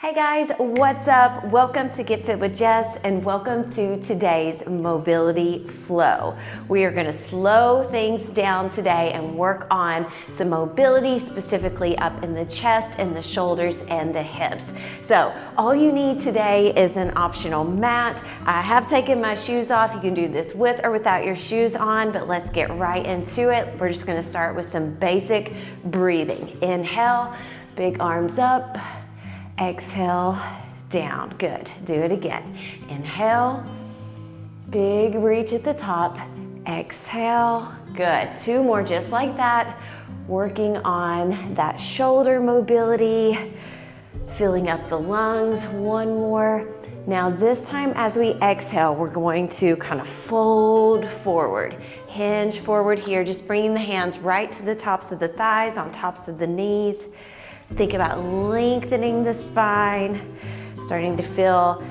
Hey guys, what's up? Welcome to Get Fit with Jess and welcome to today's mobility flow. We are going to slow things down today and work on some mobility, specifically up in the chest and the shoulders and the hips. So all you need today is an optional mat. I have taken my shoes off. You can do this with or without your shoes on, but let's get right into it. We're just going to start with some basic breathing. Inhale, big arms up. Exhale, down. Good. Do it again. Inhale, big reach at the top. Exhale, good. Two more just like that. Working on that shoulder mobility, filling up the lungs. One more. Now this time as we exhale, we're going to kind of fold forward. Hinge forward here, just bringing the hands right to the tops of the thighs, on tops of the knees. Think about lengthening the spine, starting to feel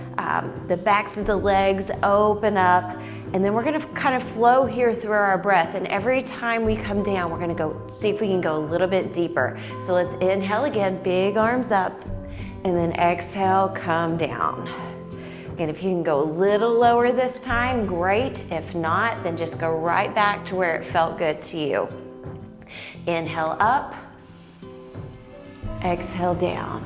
the backs of the legs open up. And then we're gonna kind of flow here through our breath. And every time we come down, we're gonna go, see if we can go a little bit deeper. So let's inhale again, big arms up, and then exhale, come down. Again, if you can go a little lower this time, great. If not, then just go right back to where it felt good to you. Inhale up. Exhale down.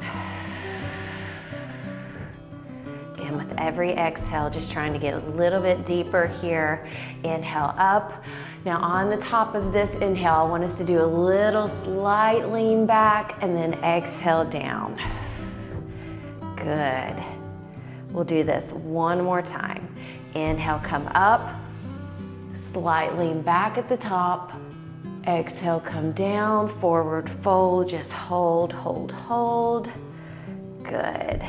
Again, with every exhale, just trying to get a little bit deeper here. Inhale up. Now on the top of this inhale, I want us to do a little slight lean back and then exhale down. Good. We'll do this one more time. Inhale, come up. Slight lean back at the top. Exhale, come down, forward fold, just hold, hold, hold. Good.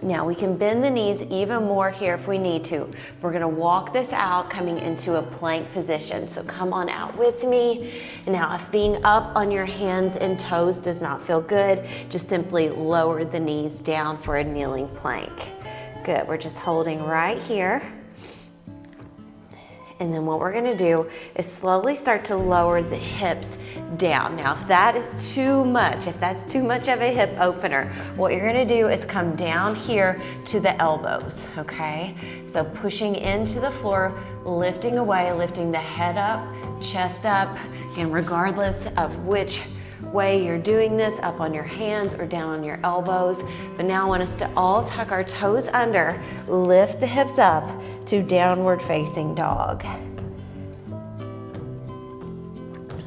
Now we can bend the knees even more here if we need to. We're gonna walk this out coming into a plank position. So come on out with me. And now if being up on your hands and toes does not feel good, just simply lower the knees down for a kneeling plank. Good, we're just holding right here. And then what we're gonna do is slowly start to lower the hips down. Now, if that is too much, if that's too much of a hip opener, what you're gonna do is come down here to the elbows, okay? So pushing into the floor, lifting away, lifting the head up, chest up, and regardless of which way you're doing this, up on your hands or down on your elbows. But now I want us to all tuck our toes under, lift the hips up to downward facing dog.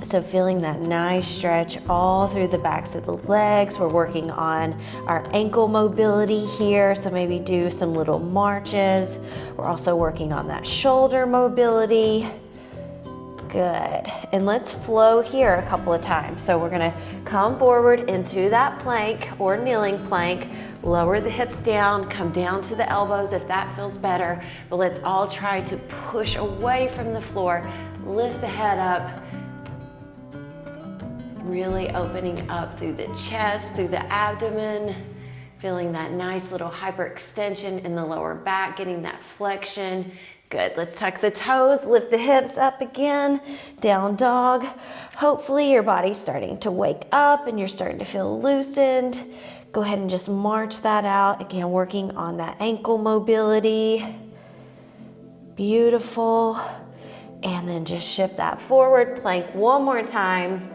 So feeling that nice stretch all through the backs of the legs. We're working on our ankle mobility here, so maybe do some little marches. We're also working on that shoulder mobility. Good. And let's flow here a couple of times. So we're gonna come forward into that plank or kneeling plank, lower the hips down, come down to the elbows if that feels better. But let's all try to push away from the floor, lift the head up, really opening up through the chest, through the abdomen, feeling that nice little hyperextension in the lower back, getting that flexion. Good, let's tuck the toes, lift the hips up again, down dog. Hopefully your body's starting to wake up and you're starting to feel loosened. Go ahead and just march that out. Again, working on that ankle mobility. Beautiful. And then just shift that forward, plank one more time.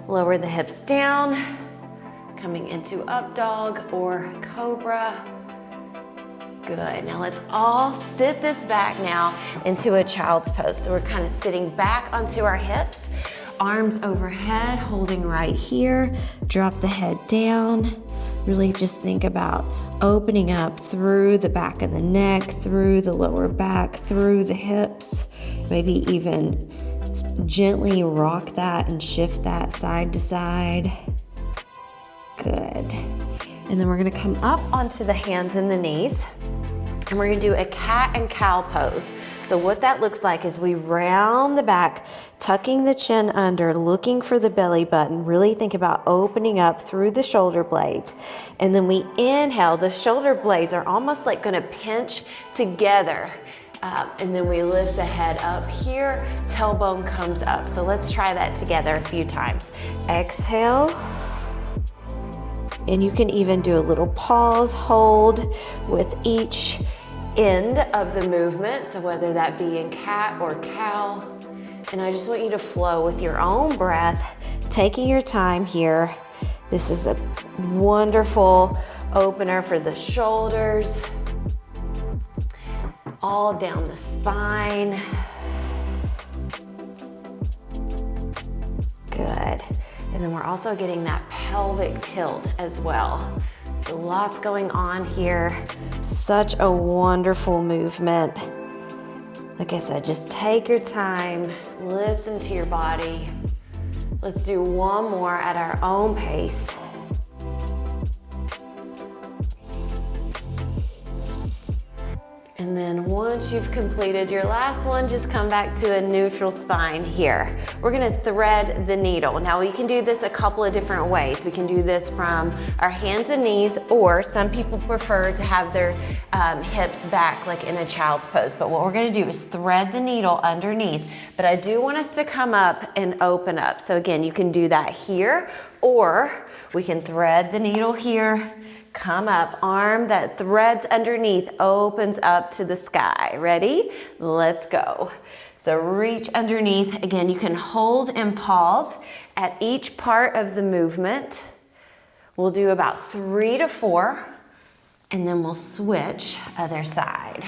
Lower the hips down, coming into up dog or cobra. Good, now let's all sit this back now into a child's pose. So we're kind of sitting back onto our hips, arms overhead, holding right here, drop the head down. Really just think about opening up through the back of the neck, through the lower back, through the hips, maybe even gently rock that and shift that side to side. Good. And then we're gonna come up onto the hands and the knees. And we're gonna do a cat and cow pose. So what that looks like is we round the back, tucking the chin under, looking for the belly button. Really think about opening up through the shoulder blades. And then we inhale, the shoulder blades are almost like gonna pinch together. And then we lift the head up here, tailbone comes up. So let's try that together a few times. Exhale. And you can even do a little pause, hold with each end of the movement. So whether that be in cat or cow. And I just want you to flow with your own breath, taking your time here. This is a wonderful opener for the shoulders, all down the spine. Good. And then we're also getting that pelvic tilt as well. So lots going on here. Such a wonderful movement. Like I said, just take your time, listen to your body. Let's do one more at our own pace. And then once you've completed your last one, just come back to a neutral spine here. We're gonna thread the needle. Now we can do this a couple of different ways. We can do this from our hands and knees, or some people prefer to have their hips back like in a child's pose. But what we're gonna do is thread the needle underneath. But I do want us to come up and open up. So again, you can do that here, or we can thread the needle here, come up, arm that threads underneath opens up to the sky. Ready? Let's go. So reach underneath. Again, you can hold and pause at each part of the movement. We'll do about 3 to 4, and then we'll switch other side.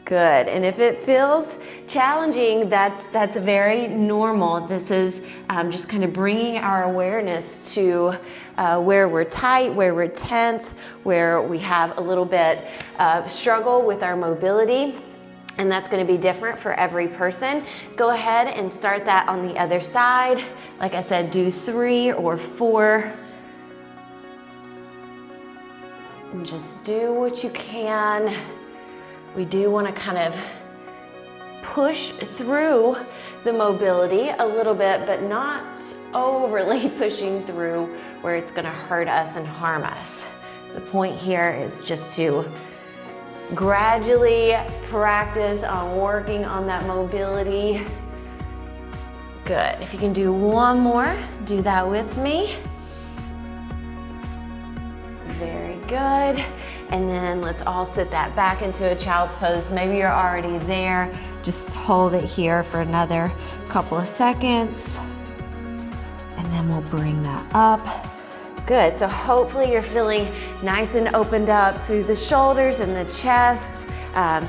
Good, and if it feels challenging, that's very normal. This is just kind of bringing our awareness to where we're tight, where we're tense, where we have a little bit of struggle with our mobility, and that's gonna be different for every person. Go ahead and start that on the other side. Like I said, do 3 or 4. And just do what you can. We do want to kind of push through the mobility a little bit, but not overly pushing through where it's going to hurt us and harm us. The point here is just to gradually practice on working on that mobility. Good. If you can do one more, do that with me. Very good. And then let's all sit that back into a child's pose. Maybe you're already there. Just hold it here for another couple of seconds. And then we'll bring that up. Good, so hopefully you're feeling nice and opened up through the shoulders and the chest,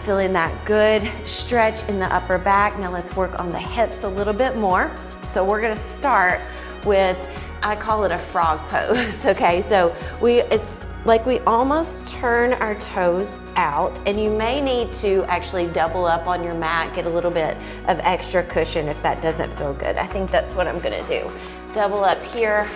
feeling that good stretch in the upper back. Now let's work on the hips a little bit more. So we're gonna start with, I call it a frog pose, okay? So it's like we almost turn our toes out, and you may need to actually double up on your mat, get a little bit of extra cushion if that doesn't feel good. I think that's what I'm gonna do. Double up here.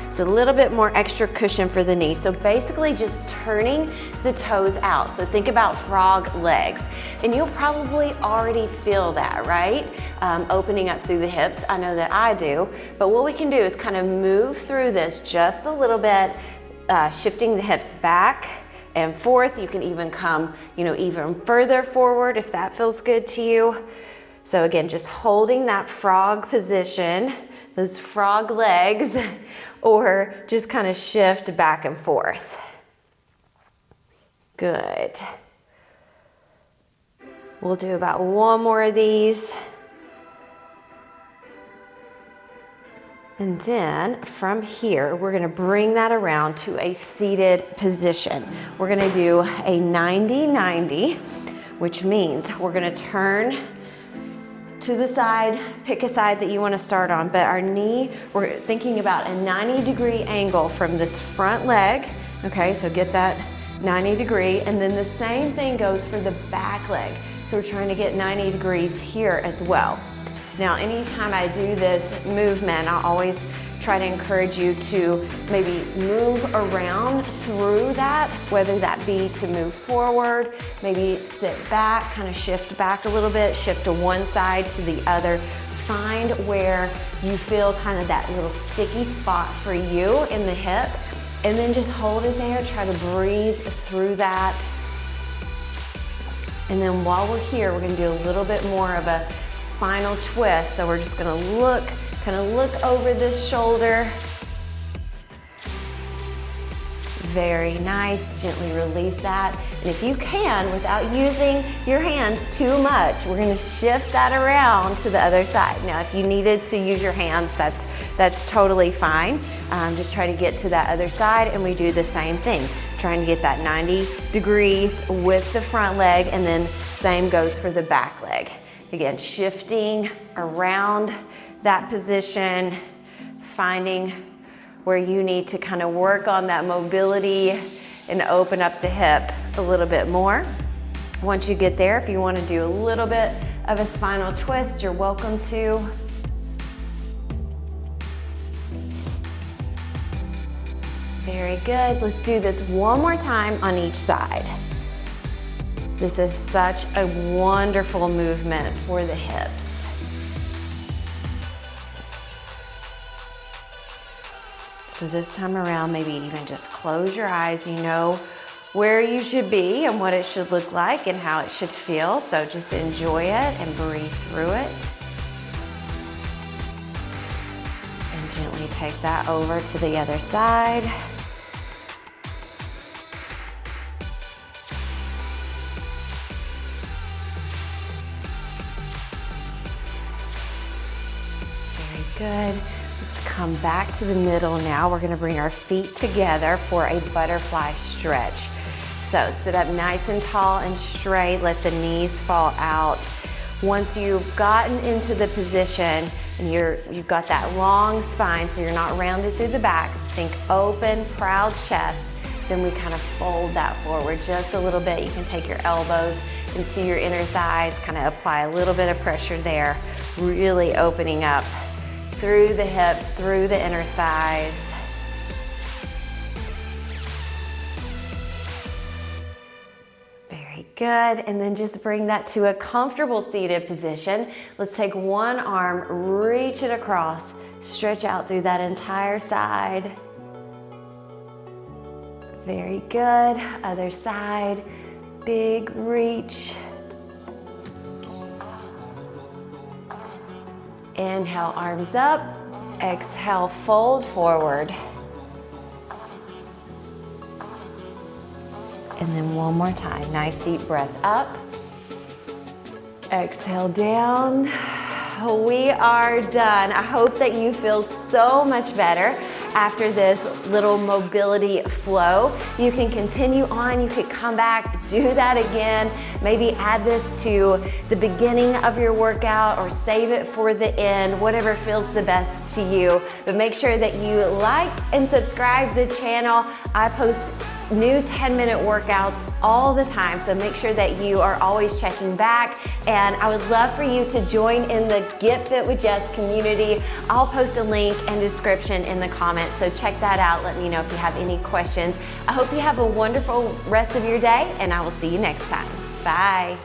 It's a little bit more extra cushion for the knee. So basically just turning the toes out. So think about frog legs. And you'll probably already feel that, right? Opening up through the hips. I know that I do. But what we can do is kind of move through this just a little bit, shifting the hips back and forth. You can even come, even further forward if that feels good to you. So again, just holding that frog position, those frog legs, or just kind of shift back and forth. Good. We'll do about one more of these. And then from here, we're gonna bring that around to a seated position. We're gonna do a 90-90, which means we're gonna turn to the side, pick a side that you want to start on, but our knee, we're thinking about a 90-degree angle from this front leg, okay, so get that 90 degree, and then the same thing goes for the back leg. So we're trying to get 90 degrees here as well. Now, anytime I do this movement, I always try to encourage you to maybe move around through that, whether that be to move forward, maybe sit back, kind of shift back a little bit, shift to one side to the other. Find where you feel kind of that little sticky spot for you in the hip, and then just hold it there. Try to breathe through that. And then while we're here, we're gonna do a little bit more of a spinal twist. So we're just gonna look over this shoulder, Very nice. Gently release that. And if you can, without using your hands too much, we're gonna shift that around to the other side. Now, if you needed to use your hands, that's totally fine. Just try to get to that other side, and we do the same thing. Trying to get that 90 degrees with the front leg, and then same goes for the back leg. Again, shifting around that position, finding where you need to kind of work on that mobility and open up the hip a little bit more. Once you get there, if you want to do a little bit of a spinal twist, you're welcome to. Very good. Let's do this one more time on each side. This is such a wonderful movement for the hips. So this time around, maybe even just close your eyes. You know where you should be and what it should look like and how it should feel. So just enjoy it and breathe through it. And gently take that over to the other side. Very good. Come back to the middle now. We're gonna bring our feet together for a butterfly stretch. So sit up nice and tall and straight, let the knees fall out. Once you've gotten into the position and you've got that long spine, so you're not rounded through the back, think open, proud chest, then we kind of fold that forward just a little bit. You can take your elbows into your inner thighs, kind of apply a little bit of pressure there, really opening up through the hips, through the inner thighs. Very good, and then just bring that to a comfortable seated position. Let's take one arm, reach it across, stretch out through that entire side. Very good, other side, big reach. Inhale, arms up. Exhale, fold forward. And then one more time. Nice deep breath up. Exhale down. We are done. I hope that you feel so much better after this little mobility flow. You can continue on, you could come back, do that again, maybe add this to the beginning of your workout or save it for the end, whatever feels the best to you. But make sure that you like and subscribe to the channel. I post new 10-minute workouts all the time, so make sure that you are always checking back. And I would love for you to join in the Get Fit with Jess community. I'll post a link and description in the comments, so check that out. Let me know if you have any questions. I hope you have a wonderful rest of your day, and I will see you next time. Bye.